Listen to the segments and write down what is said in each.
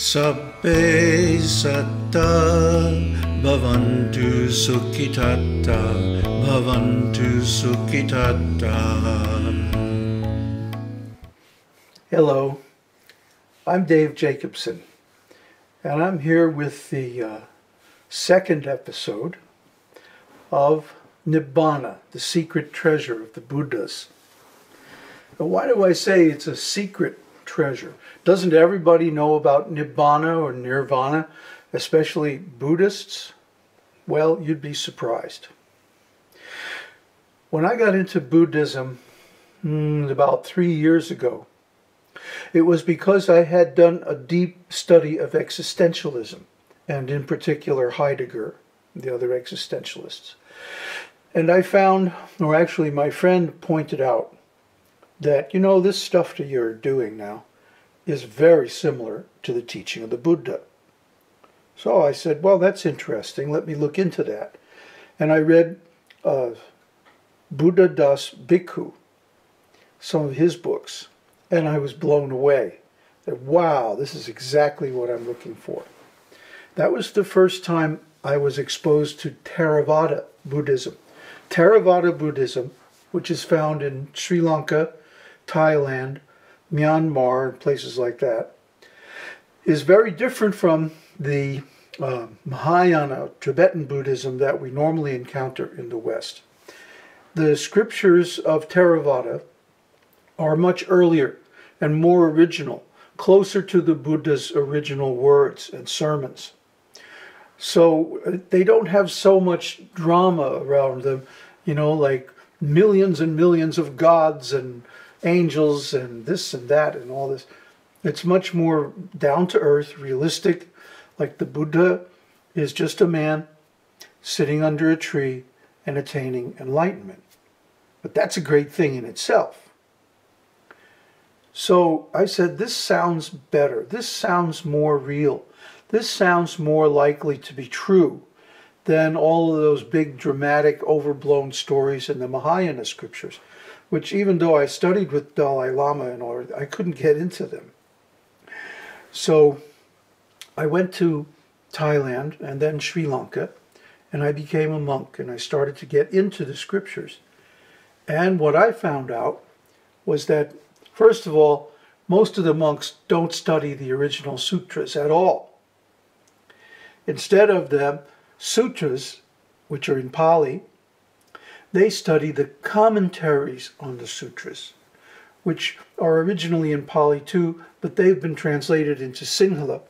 Sabbe satta bhavantu sukhitatta bhavantu sukhitatta. Hello, I'm Dave Jacobson, and I'm here with the second episode of Nibbana, the secret treasure of the Buddhas. Now, why do I say it's a secret treasure? Doesn't everybody know about Nibbana or Nirvana, especially Buddhists? Well, you'd be surprised. When I got into Buddhism about 3 years ago, it was because I had done a deep study of existentialism, and in particular Heidegger, the other existentialists. And I found, or actually my friend pointed out, that, this stuff that you're doing now is very similar to the teaching of the Buddha. So I said, well, that's interesting. Let me look into that. And I read Buddha Das Bhikkhu, some of his books, and I was blown away. That, wow, this is exactly what I'm looking for. That was the first time I was exposed to Theravāda Buddhism. Theravāda Buddhism, which is found in Sri Lanka, Thailand, Myanmar, and places like that, is very different from the Mahayana, Tibetan Buddhism that we normally encounter in the West. The scriptures of Theravāda are much earlier and more original, closer to the Buddha's original words and sermons. So they don't have so much drama around them, like millions and millions of gods and angels and this and that and all this. It's much more down to earth, realistic, like the Buddha is just a man sitting under a tree and attaining enlightenment. But that's a great thing in itself. So I said, this sounds better. This sounds more real. This sounds more likely to be true than all of those big, dramatic, overblown stories in the Mahayana scriptures, which even though I studied with Dalai Lama and all, I couldn't get into them. So I went to Thailand and then Sri Lanka, and I became a monk, and I started to get into the scriptures. And what I found out was that, first of all, most of the monks don't study the original sutras at all. Instead of the sutras, which are in Pali, they study the commentaries on the sutras, which are originally in Pali too, but they've been translated into Sinhala,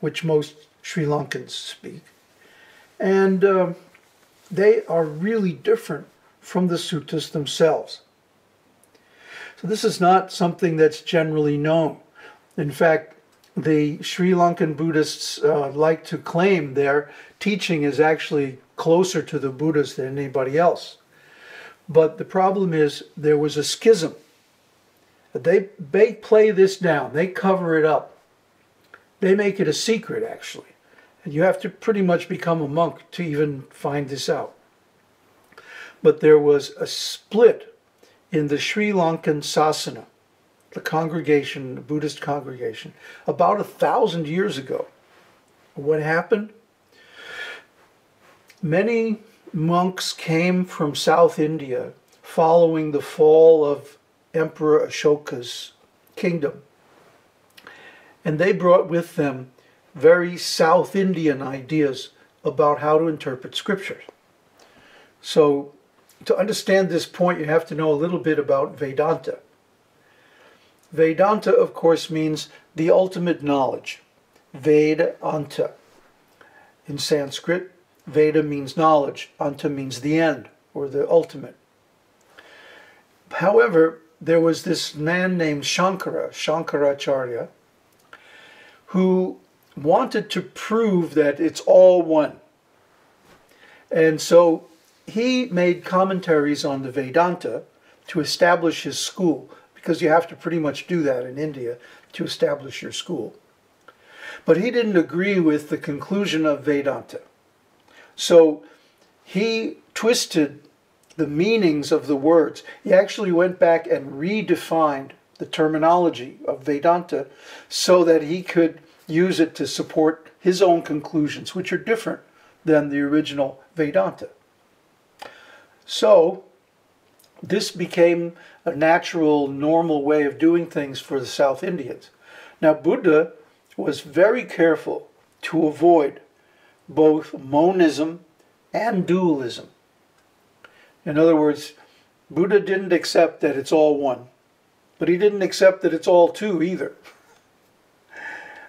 which most Sri Lankans speak. And they are really different from the suttas themselves. So this is not something that's generally known. In fact, the Sri Lankan Buddhists like to claim their teaching is actually closer to the Buddhas than anybody else. But the problem is there was a schism. They play this down. They cover it up. They make it a secret, actually. And you have to pretty much become a monk to even find this out. But there was a split in the Sri Lankan Sāsana, the congregation, the Buddhist congregation, about 1,000 years ago. What happened? Many monks came from South India following the fall of Emperor Ashoka's kingdom. And they brought with them very South Indian ideas about how to interpret scriptures. So to understand this point, you have to know a little bit about Vedanta. Vedanta, of course, means the ultimate knowledge. Veda-anta. In Sanskrit, Veda means knowledge, anta means the end, or the ultimate. However, there was this man named Shankaracharya, who wanted to prove that it's all one. And so he made commentaries on the Vedanta to establish his school, because you have to pretty much do that in India to establish your school. But he didn't agree with the conclusion of Vedanta. So he twisted the meanings of the words. He actually went back and redefined the terminology of Vedanta so that he could use it to support his own conclusions, which are different than the original Vedanta. So this became a natural, normal way of doing things for the South Indians. Now, Buddha was very careful to avoid both monism and dualism. In other words, Buddha didn't accept that it's all one, but he didn't accept that it's all two either.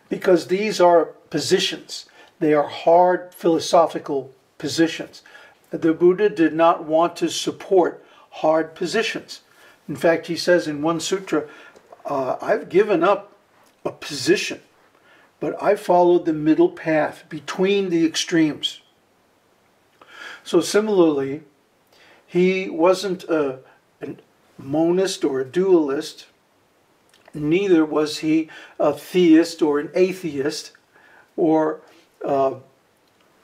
Because these are positions. They are hard philosophical positions. The Buddha did not want to support hard positions. In fact, he says in one sutra, I've given up a position, but I followed the middle path between the extremes. So similarly, he wasn't a monist or a dualist. Neither was he a theist or an atheist or a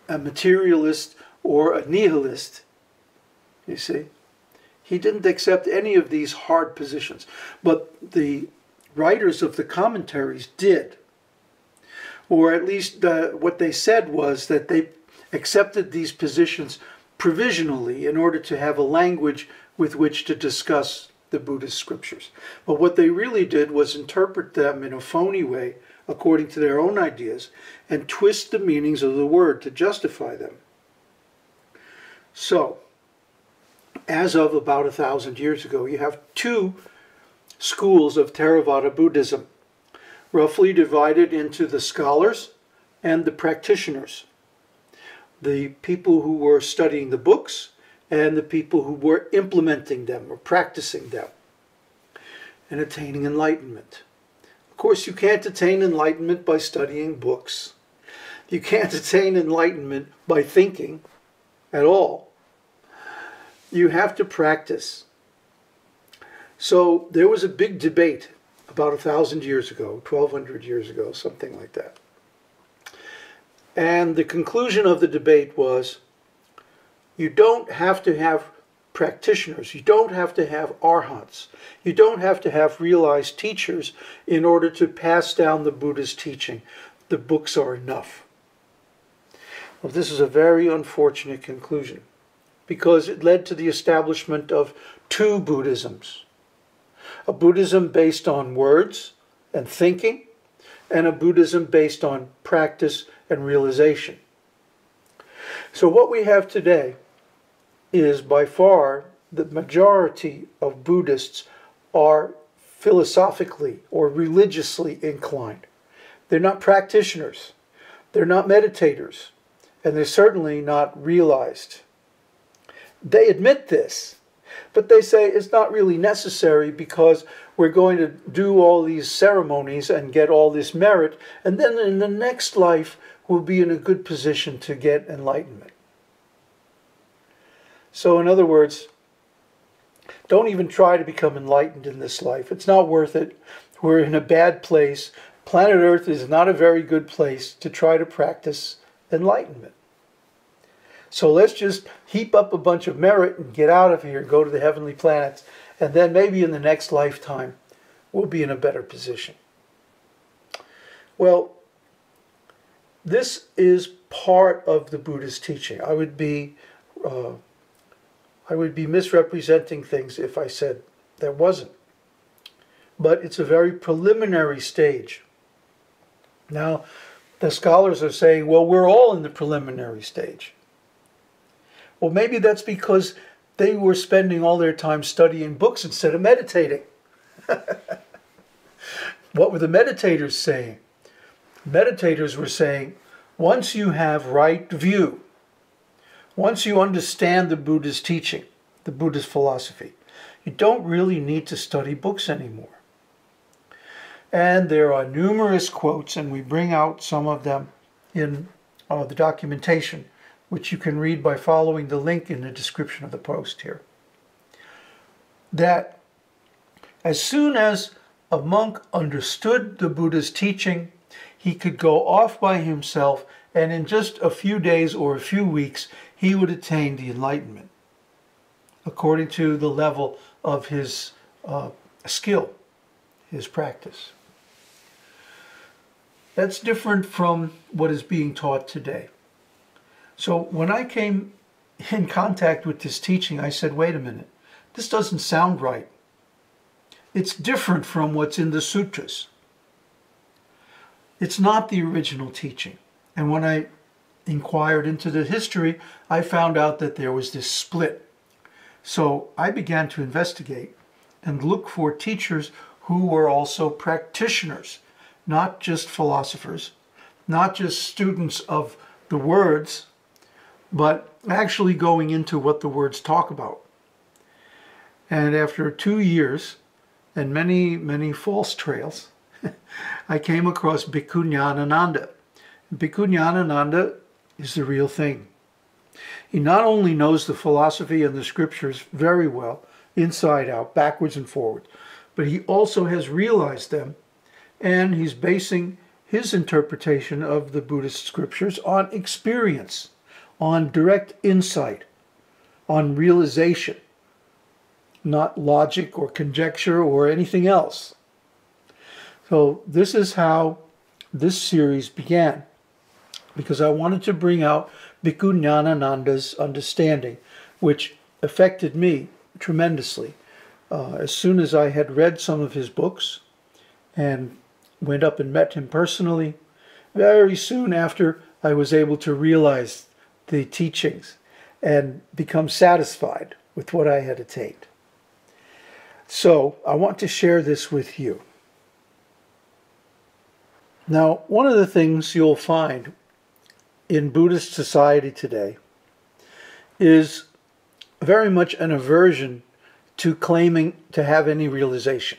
materialist or a nihilist. You see? He didn't accept any of these hard positions. But the writers of the commentaries did. Or at least what they said was that they accepted these positions provisionally in order to have a language with which to discuss the Buddhist scriptures. But what they really did was interpret them in a phony way, according to their own ideas, and twist the meanings of the word to justify them. So, as of about 1,000 years ago, you have two schools of Theravāda Buddhism, roughly divided into the scholars and the practitioners. The people who were studying the books and the people who were implementing them or practicing them and attaining enlightenment. Of course, you can't attain enlightenment by studying books. You can't attain enlightenment by thinking at all. You have to practice. So there was a big debate about 1,000 years ago, 1,200 years ago, something like that. And the conclusion of the debate was, you don't have to have practitioners. You don't have to have arhats. You don't have to have realized teachers in order to pass down the Buddha's teaching. The books are enough. Well, this is a very unfortunate conclusion because it led to the establishment of two Buddhisms. A Buddhism based on words and thinking, and a Buddhism based on practice and realization. So what we have today is by far the majority of Buddhists are philosophically or religiously inclined. They're not practitioners, they're not meditators, and they're certainly not realized. They admit this, but they say it's not really necessary because we're going to do all these ceremonies and get all this merit, and then in the next life we'll be in a good position to get enlightenment. So in other words, don't even try to become enlightened in this life. It's not worth it. We're in a bad place. Planet Earth is not a very good place to try to practice enlightenment. So let's just heap up a bunch of merit and get out of here, go to the heavenly planets, and then maybe in the next lifetime we'll be in a better position. Well, this is part of the Buddhist teaching. I would be misrepresenting things if I said there wasn't. But it's a very preliminary stage. Now, the scholars are saying, well, we're all in the preliminary stage. Well, maybe that's because they were spending all their time studying books instead of meditating. What were the meditators saying? Meditators were saying, once you have right view, once you understand the Buddha's teaching, the Buddhist philosophy, you don't really need to study books anymore. And there are numerous quotes, and we bring out some of them in the documentation, which you can read by following the link in the description of the post here. That as soon as a monk understood the Buddha's teaching, he could go off by himself, and in just a few days or a few weeks, he would attain the enlightenment, according to the level of his skill, his practice. That's different from what is being taught today. So when I came in contact with this teaching, I said, wait a minute, this doesn't sound right. It's different from what's in the sutras. It's not the original teaching. And when I inquired into the history, I found out that there was this split. So I began to investigate and look for teachers who were also practitioners, not just philosophers, not just students of the words, but actually going into what the words talk about. And after 2 years and many, many false trails, I came across Bhikkhu Ñāṇananda. Bhikkhu Ñāṇananda is the real thing. He not only knows the philosophy and the scriptures very well, inside out, backwards and forwards, but he also has realized them, and he's basing his interpretation of the Buddhist scriptures on experience, on direct insight, on realization, not logic or conjecture or anything else. So this is how this series began, because I wanted to bring out Bhikkhu Ñāṇananda's understanding, which affected me tremendously. As soon as I had read some of his books and went up and met him personally, very soon after I was able to realize the teachings and become satisfied with what I had attained. So I want to share this with you. Now, one of the things you'll find in Buddhist society today is very much an aversion to claiming to have any realization.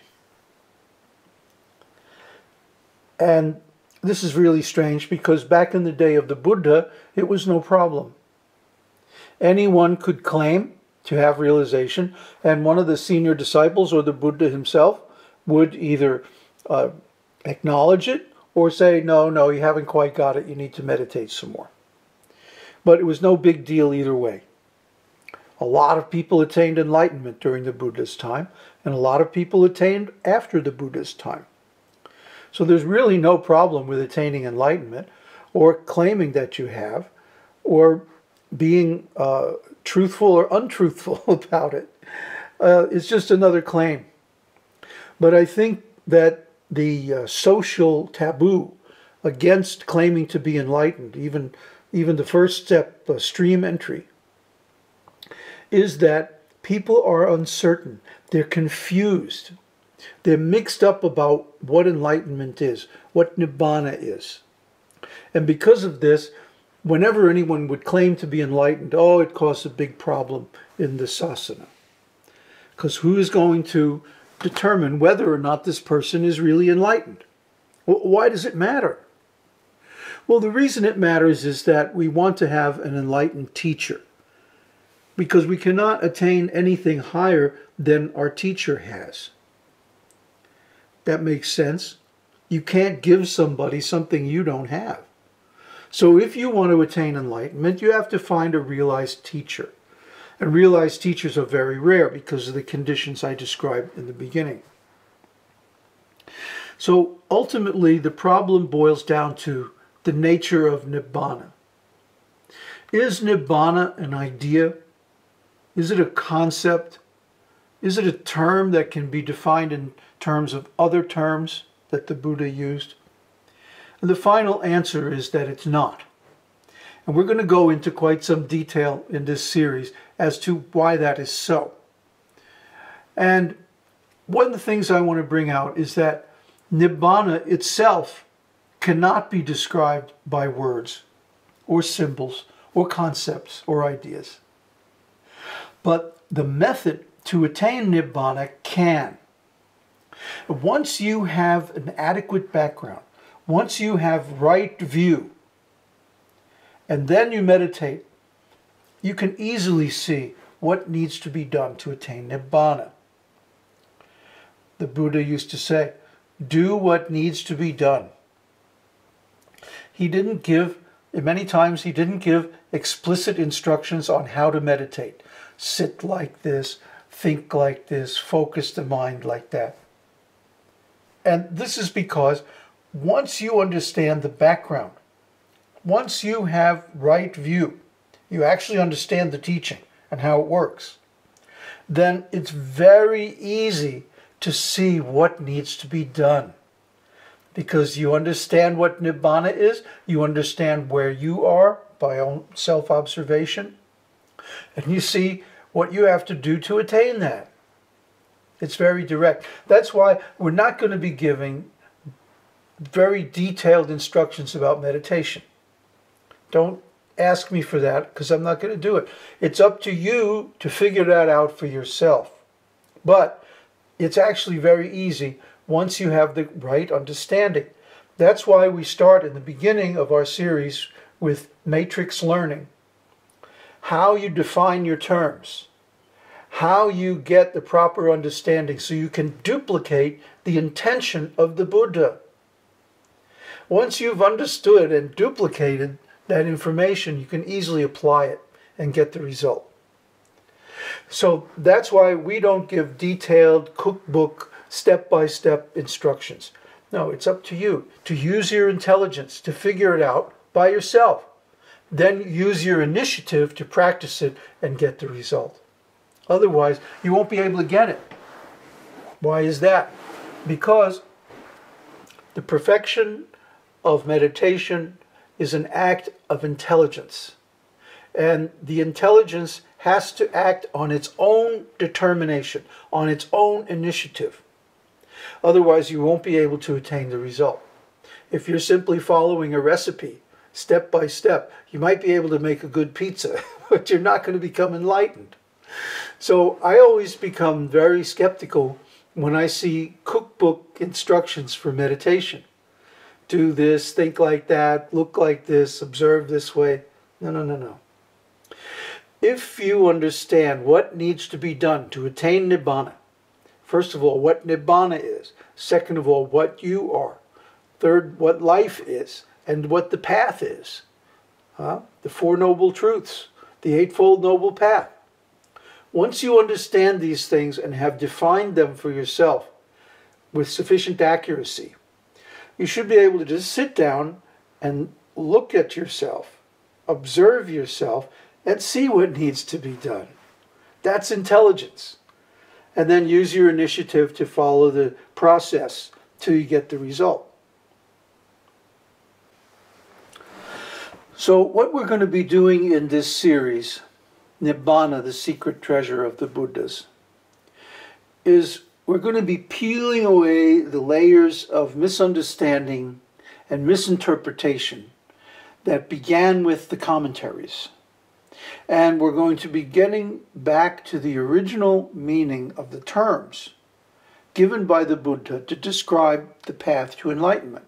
And this is really strange, because back in the day of the Buddha, it was no problem. Anyone could claim to have realization, and one of the senior disciples or the Buddha himself would either acknowledge it or say, no, you haven't quite got it, you need to meditate some more. But it was no big deal either way. A lot of people attained enlightenment during the Buddha's time, and a lot of people attained after the Buddha's time. So there's really no problem with attaining enlightenment, or claiming that you have, or being truthful or untruthful about it. It's just another claim. But I think that the social taboo against claiming to be enlightened, even the first step, stream entry, is that people are uncertain. They're confused. They're mixed up about what enlightenment is, what Nibbana is. And because of this, whenever anyone would claim to be enlightened, it caused a big problem in the Sāsana. Because who is going to determine whether or not this person is really enlightened? Why does it matter? Well, the reason it matters is that we want to have an enlightened teacher, because we cannot attain anything higher than our teacher has. That makes sense. You can't give somebody something you don't have. So if you want to attain enlightenment, you have to find a realized teacher. And realized teachers are very rare because of the conditions I described in the beginning. So ultimately, the problem boils down to the nature of Nibbana. Is Nibbana an idea? Is it a concept? Is it a term that can be defined in terms of other terms that the Buddha used? And the final answer is that it's not. And we're going to go into quite some detail in this series as to why that is so. And one of the things I want to bring out is that Nibbana itself cannot be described by words or symbols or concepts or ideas. But the method to attain Nibbana can. Once you have an adequate background, once you have right view, and then you meditate, you can easily see what needs to be done to attain Nibbana. The Buddha used to say, do what needs to be done. Many times he didn't give explicit instructions on how to meditate. Sit like this, think like this, focus the mind like that. And this is because once you understand the background, once you have right view, you actually understand the teaching and how it works, then it's very easy to see what needs to be done. Because you understand what Nibbana is, you understand where you are by own self-observation, and you see what you have to do to attain that. It's very direct. That's why we're not going to be giving very detailed instructions about meditation. Don't ask me for that, because I'm not going to do it. It's up to you to figure that out for yourself. But it's actually very easy once you have the right understanding. That's why we start in the beginning of our series with matrix learning. How you define your terms. How you get the proper understanding so you can duplicate the intention of the Buddha. Once you've understood and duplicated that information, you can easily apply it and get the result. So that's why we don't give detailed cookbook, step-by-step instructions. No, it's up to you to use your intelligence to figure it out by yourself. Then use your initiative to practice it and get the result. Otherwise, you won't be able to get it. Why is that? Because the perfection of meditation is an act of intelligence. And the intelligence has to act on its own determination, on its own initiative. Otherwise, you won't be able to attain the result. If you're simply following a recipe, step by step, you might be able to make a good pizza, but you're not going to become enlightened. So I always become very skeptical when I see cookbook instructions for meditation. Do this, think like that, look like this, observe this way. No, no, no, no. If you understand what needs to be done to attain Nibbana, first of all, what Nibbana is, second of all, what you are, third, what life is, and what the path is, the Four Noble Truths, the Eightfold Noble Path. Once you understand these things and have defined them for yourself with sufficient accuracy, you should be able to just sit down and look at yourself, observe yourself, and see what needs to be done. That's intelligence. And then use your initiative to follow the process till you get the result. So what we're going to be doing in this series, Nibbana, the Secret Treasure of the Buddhas, is we're going to be peeling away the layers of misunderstanding and misinterpretation that began with the commentaries. And we're going to be getting back to the original meaning of the terms given by the Buddha to describe the path to enlightenment.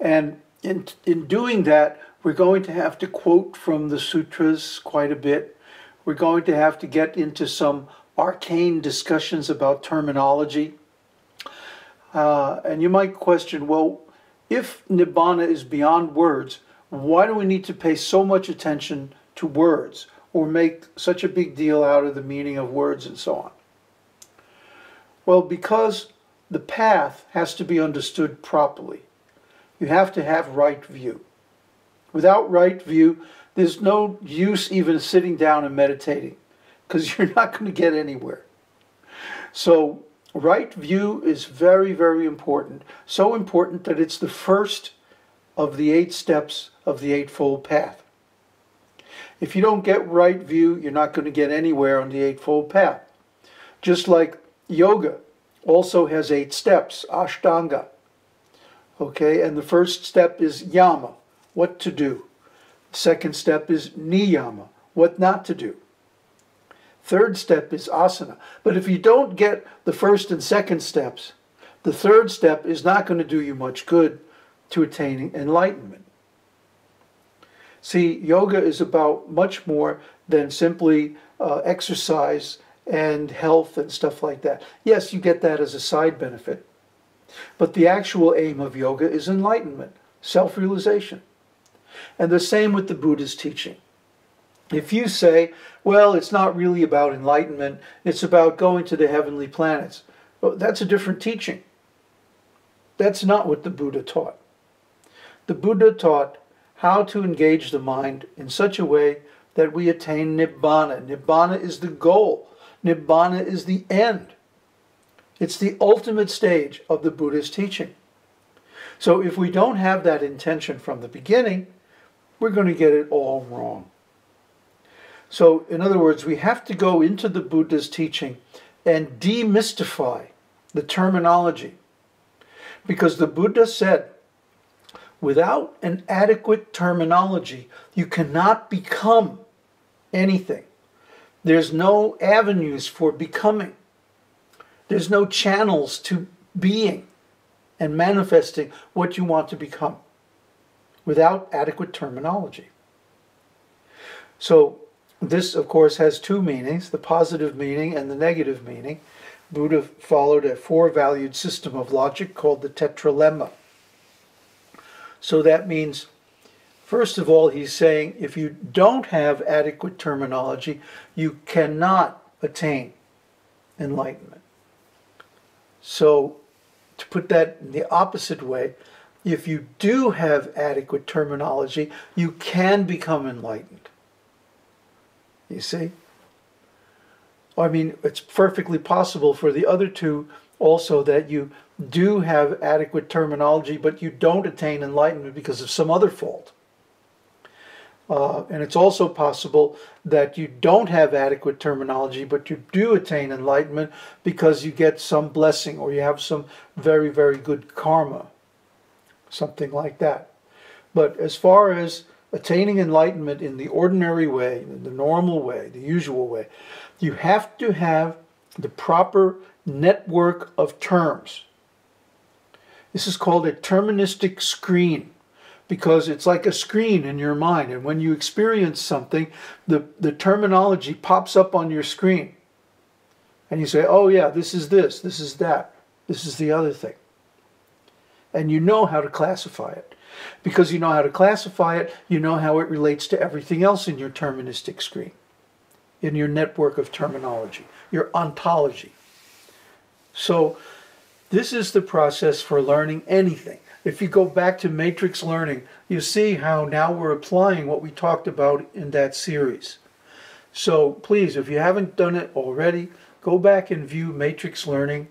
And in doing that, we're going to have to quote from the sutras quite a bit. We're going to have to get into some arcane discussions about terminology. And you might question, well, if Nibbana is beyond words, why do we need to pay so much attention to words or make such a big deal out of the meaning of words and so on? Well, because the path has to be understood properly. You have to have right view. Without right view, there's no use even sitting down and meditating, because you're not going to get anywhere. So right view is very, very important. So important that it's the first of the 8 steps of the Eightfold Path. If you don't get right view, you're not going to get anywhere on the Eightfold Path. Just like yoga also has 8 steps, Ashtanga. Okay, and the first step is yama, what to do. The second step is niyama, what not to do. Third step is asana. But if you don't get the first and second steps, the third step is not going to do you much good to attaining enlightenment. See, yoga is about much more than simply exercise and health and stuff like that. Yes, you get that as a side benefit. But the actual aim of yoga is enlightenment, self-realization. And the same with the Buddha's teaching. If you say, well, it's not really about enlightenment, it's about going to the heavenly planets, well, that's a different teaching. That's not what the Buddha taught. The Buddha taught how to engage the mind in such a way that we attain Nibbana. Nibbana is the goal. Nibbana is the end. It's the ultimate stage of the Buddhist teaching. So if we don't have that intention from the beginning, we're going to get it all wrong. So, in other words, we have to go into the Buddha's teaching and demystify the terminology. Because the Buddha said, without an adequate terminology, you cannot become anything. There's no avenues for becoming. There's no channels to being and manifesting what you want to become without adequate terminology. So this, of course, has two meanings, the positive meaning and the negative meaning. Buddha followed a four-valued system of logic called the tetralemma. So that means, first of all, he's saying if you don't have adequate terminology, you cannot attain enlightenment. So, to put that in the opposite way, if you do have adequate terminology, you can become enlightened. You see? I mean, it's perfectly possible for the other two also that you do have adequate terminology, but you don't attain enlightenment because of some other fault. And it's also possible that you don't have adequate terminology, but you do attain enlightenment because you get some blessing or you have some very, very good karma. Something like that. But as far as attaining enlightenment in the ordinary way, in the normal way, the usual way, you have to have the proper network of terms. This is called a terministic screen, because it's like a screen in your mind, and when you experience something, the terminology pops up on your screen. And you say, oh yeah, this is that, this is the other thing. And you know how to classify it. Because you know how to classify it, you know how it relates to everything else in your terministic screen, in your network of terminology, your ontology. So this is the process for learning anything. If you go back to matrix learning, you see how now we're applying what we talked about in that series. So please, if you haven't done it already, go back and view matrix learning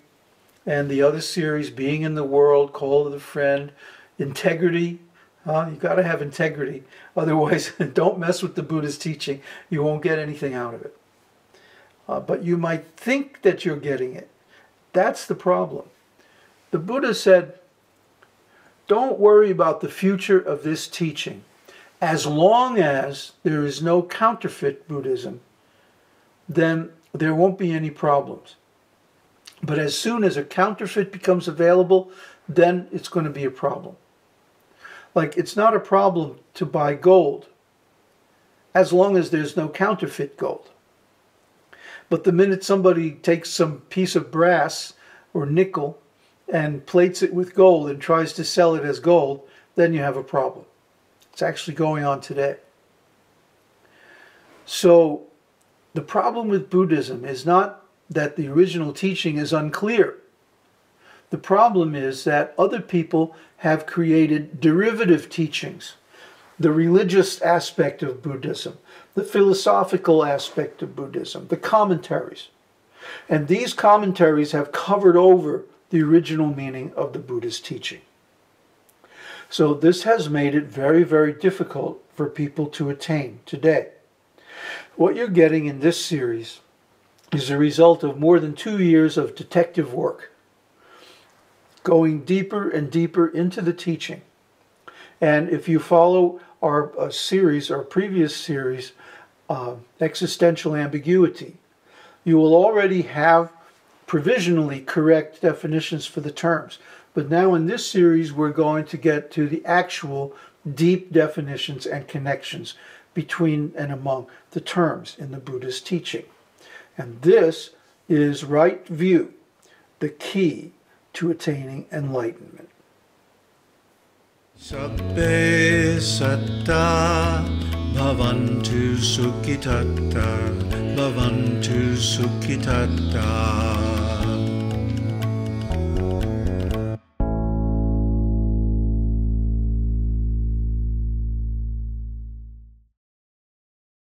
and the other series, Being in the World, Call of the Friend, Integrity. You've got to have integrity. Otherwise, don't mess with the Buddha's teaching. You won't get anything out of it. But you might think that you're getting it. That's the problem. The Buddha said, don't worry about the future of this teaching. As long as there is no counterfeit Buddhism, then there won't be any problems. But as soon as a counterfeit becomes available, then it's going to be a problem. Like, it's not a problem to buy gold as long as there's no counterfeit gold. But the minute somebody takes some piece of brass or nickel and plates it with gold and tries to sell it as gold, then you have a problem. It's actually going on today. So the problem with Buddhism is not that the original teaching is unclear. The problem is that other people have created derivative teachings, the religious aspect of Buddhism, the philosophical aspect of Buddhism, the commentaries. And these commentaries have covered over the original meaning of the Buddhist teaching. So this has made it very, very difficult for people to attain today. What you're getting in this series is a result of more than 2 years of detective work, going deeper and deeper into the teaching. And if you follow our series, our previous series, Existential Ambiguity, you will already have provisionally correct definitions for the terms. But now in this series, we're going to get to the actual deep definitions and connections between and among the terms in the Buddhist teaching. And this is right view, the key to attaining enlightenment. Sabbe satta bhavantu sukhitatta bhavantu sukhitatta.